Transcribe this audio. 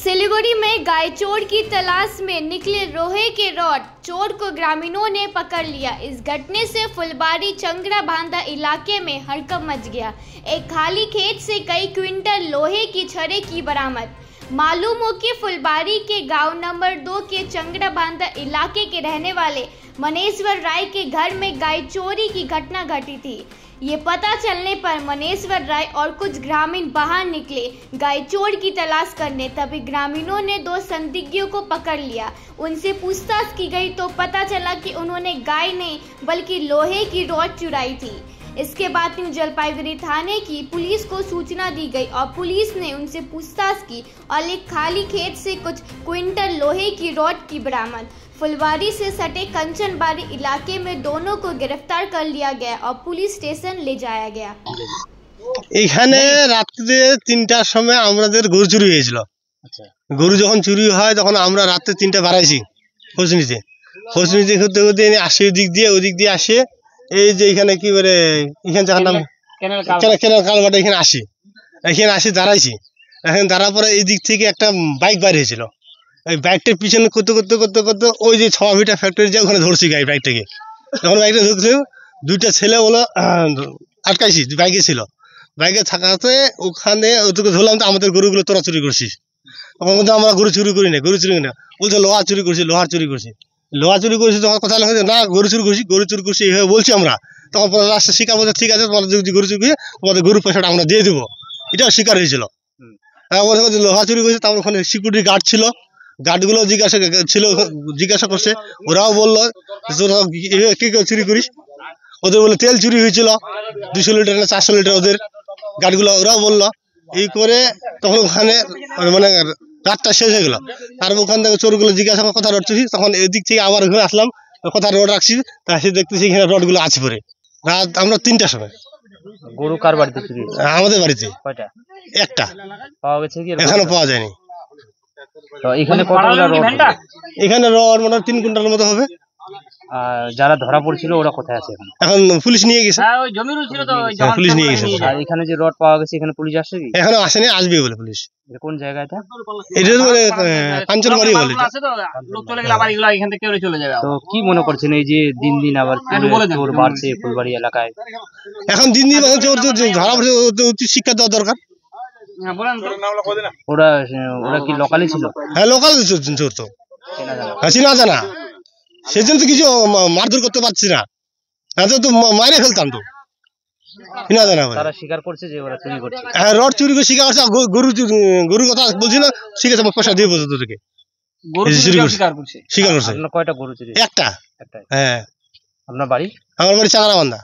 सिलीगुड़ी में गाय चोर की तलाश में निकले लोहे के रॉड चोर को ग्रामीणों ने पकड़ लिया। इस घटने से फुलबाड़ी चंगड़ा बांधा इलाके में हड़कंप मच गया। एक खाली खेत से कई क्विंटल लोहे की छड़े की बरामद। मालूम हो कि फुलबाड़ी के गांव नंबर 2 के चंगड़ा बांधा इलाके के रहने वाले मनेश्वर राय के घर में गाय चोरी की घटना घटी थी। ये पता चलने पर मनेश्वर राय और कुछ ग्रामीण बाहर निकले गाय चोर की तलाश करने। तभी ग्रामीणों ने 2 संदिग्धों को पकड़ लिया। उनसे पूछताछ की गई तो पता चला कि उन्होंने गाय नहीं बल्कि लोहे की रॉड चुराई थी। इसके बाद न्यू जलपाईगुड़ी थाने की पुलिस को सूचना दी गई और पुलिस ने उनसे पूछताछ की और एक खाली खेत से कुछ क्विंटल लोहे की रॉड की बरामद। फुलबाड़ी से सटे कंचनबाड़ी इलाके में दोनों को गिरफ्तार कर लिया गया और पुलिस स्टेशन ले जाया गया। এখানে রাতে ৩টার সময় আমাদের গরু চুরি হয়েছিল। গরু যখন চুরি হয় তখন আমরা রাতে ৩টা বাড়াইছি খোঁজ নিতে করতে করতে আসে ওদিক দিয়ে আসে এই যে এখানে কি বলে এখানে যার নাম কেনাল কালভার্ট এখানে আসি দাঁড়াইছি। এখন দাঁড়ার পরে এই দিক থেকে একটা বাইক বার হয়েছিল। এই বাইকটার পিছনে করতে ওই যে ৬ ভিটা ফ্যাক্টরি যে ওখানে ধরছি বাইকটাকে। যখন বাইকটা ধরছে 2টা ছেলে বলো আটকাইছি বাইকে ছিল। বাইকে থাকাতে ওখানে ওদেরকে ধরলাম তো আমাদের গরুগুলো তোরা চুরি করছিস। তখন বলতে আমরা গরু চুরি করি না বলছে লোহা চুরি করছি তখন কথা লাগে না গরু চুরি করছি এইভাবে বলছি আমরা। তখন পরে লাস্টে স্বীকার বলছে ঠিক আছে তোমাদের যদি গরু চুরি করে তোমাদের গরুর পয়সাটা আমরা দিয়ে দেবো, এটাও স্বীকার হয়েছিল। লোহা চুরি করেছে। তারপর ওখানে সিকিউরিটি গার্ড ছিল, গার্ডগুলো জিজ্ঞাসা করছে, ওরাও বললো কে চুরি করিস। ওদের বলে তেল চুরি হয়েছিল 200 লিটার না 400 লিটার ওদের গার্ডগুলো ওরাও বললো। এই করে তখন ওখানে মানে রাতটা শেষ হয়ে গেল। তারপর ওখান থেকে চোরগুলো জিজ্ঞাসা কথা রটতেছি, তখন এদিক থেকে আবার ঘুরে আসলাম, কথা রড রাখছি, তা সে দেখতেছি এখানে রডগুলো আছে পরে। রাত আমরা 3টার সময়। গরু কার বাড়িতে চুরি? আমাদের বাড়িতে। কয়টা? একটা পাওয়া গেছে কি? এখনো পাওয়া যায়নি। তো এখানে কতগুলো রড? এখানে রড মানে 3 কুইন্টালের মতো হবে। যারা ধরা পড়ছিল ওরা কোথায় আছে এখন? এখন পুলিশ নিয়ে গেছে। পুলিশ নিয়ে গেছে। আর এখানে যে রড পাওয়া গেছে এখানে পুলিশ আসছে কি? এখনো আসেনি, আসবে বলে পুলিশ। এটা কোন জায়গা এটা? এটা বলে কাঞ্চনবাড়ি বলে। তো কি মনে করছেন এই যে দিন দিন আবার চোর বাড়ছে ফুলবাড়ি এলাকায়? এখন দিন চোর ধরা পড়ছে, উচিত শিক্ষা দেওয়া দরকার। ওরা কি লোকালি ছিল? হ্যাঁ লোকাল চোর তো চেনা জানা, সেজন্য তো কিছু মারধর করতে পারছি না, তো মারে ফেলতাম তো। তারা স্বীকার করছে যে ওরা চুরি করছে। হ্যাঁ রড চুরি করে স্বীকার করছে। গরুর কথা বলছি না, ঠিক আছে পয়সা দিয়ে বলতো তোদেরকে স্বীকার করছে। কয়টা গরু চুরি? একটা। হ্যাঁ। আপনার বাড়ি? আমার বাড়ি চাংড়া বান্ধা।